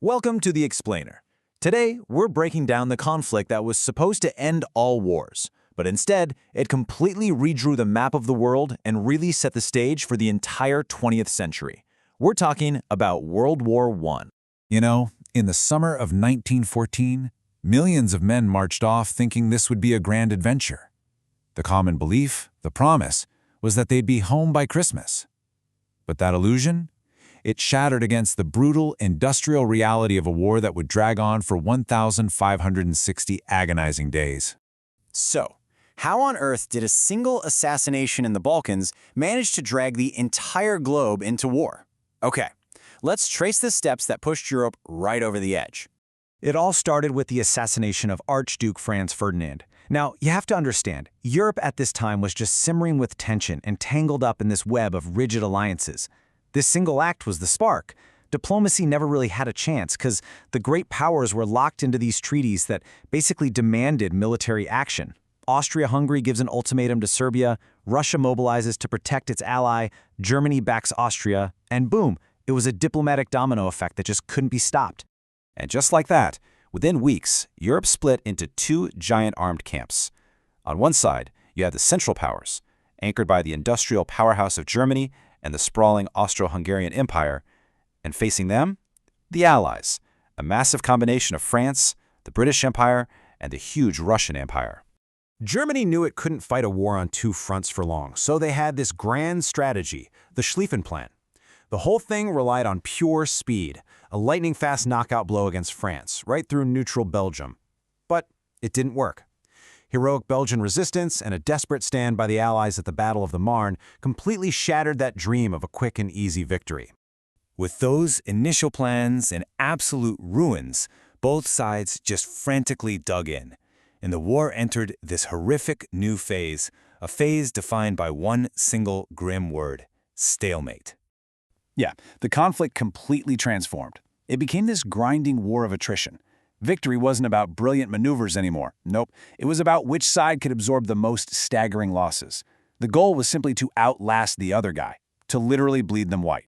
Welcome to The Explainer. Today, we're breaking down the conflict that was supposed to end all wars, but instead, it completely redrew the map of the world and really set the stage for the entire 20th century. We're talking about World War I. In the summer of 1914, millions of men marched off thinking this would be a grand adventure. The common belief, the promise, was that they'd be home by Christmas. But that illusion? It shattered against the brutal, industrial reality of a war that would drag on for 1,560 agonizing days. So, how on earth did a single assassination in the Balkans manage to drag the entire globe into war? Okay, let's trace the steps that pushed Europe right over the edge. It all started with the assassination of Archduke Franz Ferdinand. Now, you have to understand, Europe at this time was just simmering with tension and tangled up in this web of rigid alliances. This single act was the spark. Diplomacy never really had a chance because the great powers were locked into these treaties that basically demanded military action. Austria-Hungary gives an ultimatum to Serbia, Russia mobilizes to protect its ally, Germany backs Austria, and boom, it was a diplomatic domino effect that just couldn't be stopped. And just like that, within weeks, Europe split into two giant armed camps. On one side, you had the Central Powers, anchored by the industrial powerhouse of Germany and the sprawling Austro-Hungarian Empire, and facing them, the Allies, a massive combination of France, the British Empire, and the huge Russian Empire. Germany knew it couldn't fight a war on two fronts for long, so they had this grand strategy, the Schlieffen Plan. The whole thing relied on pure speed, a lightning-fast knockout blow against France, right through neutral Belgium. But it didn't work. Heroic Belgian resistance and a desperate stand by the Allies at the Battle of the Marne completely shattered that dream of a quick and easy victory. With those initial plans in absolute ruins, both sides just frantically dug in, and the war entered this horrific new phase, a phase defined by one single grim word: stalemate. Yeah, the conflict completely transformed. It became this grinding war of attrition. Victory wasn't about brilliant maneuvers anymore. Nope, it was about which side could absorb the most staggering losses. The goal was simply to outlast the other guy, to literally bleed them white.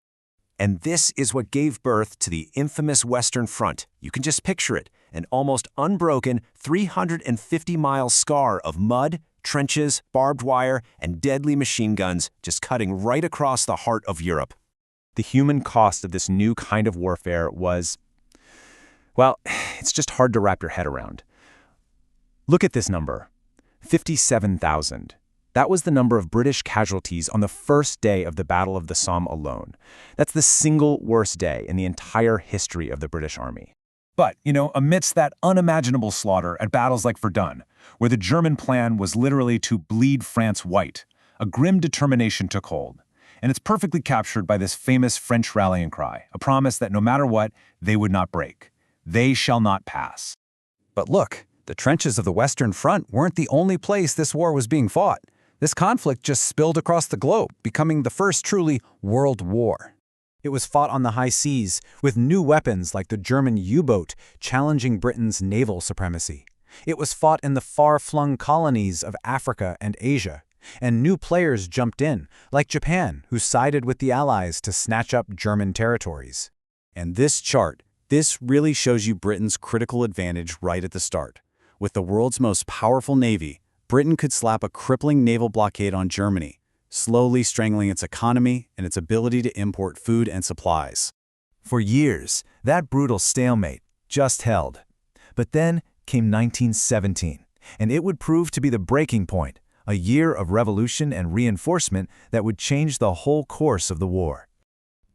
And this is what gave birth to the infamous Western Front. You can just picture it, an almost unbroken 350-mile scar of mud, trenches, barbed wire, and deadly machine guns just cutting right across the heart of Europe. The human cost of this new kind of warfare was, well, it's just hard to wrap your head around. Look at this number, 57,000. That was the number of British casualties on the first day of the Battle of the Somme alone. That's the single worst day in the entire history of the British Army. But, amidst that unimaginable slaughter at battles like Verdun, where the German plan was literally to bleed France white, a grim determination took hold. And it's perfectly captured by this famous French rallying cry, a promise that no matter what, they would not break. They shall not pass. But look, the trenches of the Western Front weren't the only place this war was being fought. This conflict just spilled across the globe, becoming the first truly world war. It was fought on the high seas, with new weapons like the German U-boat challenging Britain's naval supremacy. It was fought in the far-flung colonies of Africa and Asia, and new players jumped in, like Japan, who sided with the Allies to snatch up German territories. And this really shows you Britain's critical advantage right at the start. With the world's most powerful navy, Britain could slap a crippling naval blockade on Germany, slowly strangling its economy and its ability to import food and supplies. For years, that brutal stalemate just held. But then came 1917, and it would prove to be the breaking point, a year of revolution and reinforcement that would change the whole course of the war.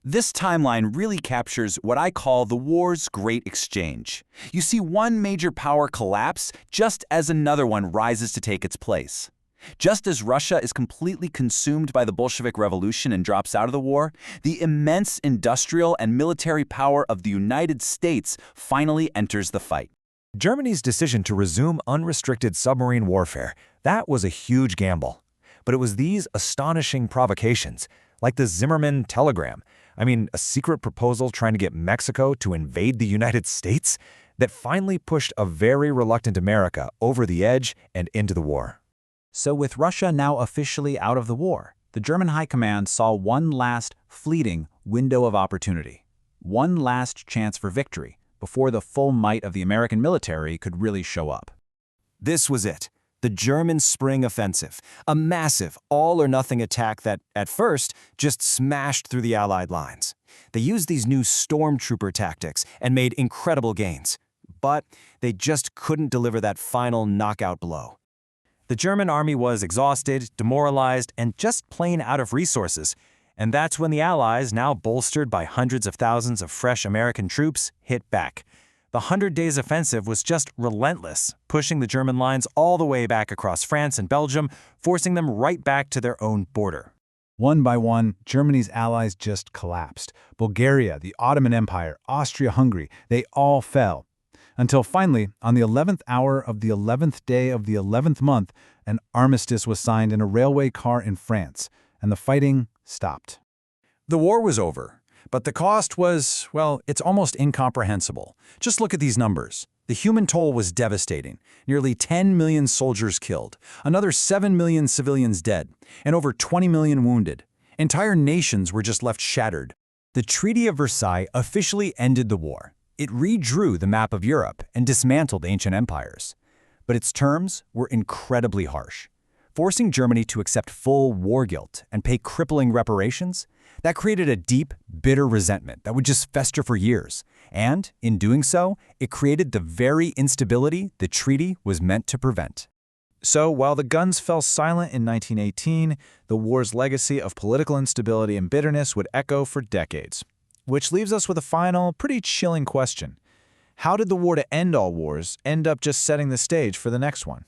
This timeline really captures what I call the war's great exchange. You see one major power collapse just as another one rises to take its place. Just as Russia is completely consumed by the Bolshevik Revolution and drops out of the war, the immense industrial and military power of the United States finally enters the fight. Germany's decision to resume unrestricted submarine warfare, that was a huge gamble. But it was these astonishing provocations, like the Zimmermann telegram, a secret proposal trying to get Mexico to invade the United States, that finally pushed a very reluctant America over the edge and into the war. So with Russia now officially out of the war, the German High Command saw one last, fleeting window of opportunity. One last chance for victory, before the full might of the American military could really show up. This was it, the German Spring Offensive, a massive, all-or-nothing attack that, at first, just smashed through the Allied lines. They used these new stormtrooper tactics and made incredible gains, but they just couldn't deliver that final knockout blow. The German army was exhausted, demoralized, and just plain out of resources, and that's when the Allies, now bolstered by hundreds of thousands of fresh American troops, hit back. The 100 Days Offensive was just relentless, pushing the German lines all the way back across France and Belgium, forcing them right back to their own border. One by one, Germany's allies just collapsed. Bulgaria, the Ottoman Empire, Austro-Hungary, they all fell. Until finally, on the 11th hour of the 11th day of the 11th month, an armistice was signed in a railway car in France, and the fighting stopped. The war was over, but the cost was, well, it's almost incomprehensible. Just look at these numbers. The human toll was devastating. Nearly 10 million soldiers killed, another 7 million civilians dead, and over 20 million wounded. Entire nations were just left shattered. The Treaty of Versailles officially ended the war. It redrew the map of Europe and dismantled ancient empires. But its terms were incredibly harsh. Forcing Germany to accept full war guilt and pay crippling reparations, that created a deep, bitter resentment that would just fester for years. And, in doing so, it created the very instability the treaty was meant to prevent. So, while the guns fell silent in 1918, the war's legacy of political instability and bitterness would echo for decades. Which leaves us with a final, pretty chilling question. How did the war to end all wars end up just setting the stage for the next one?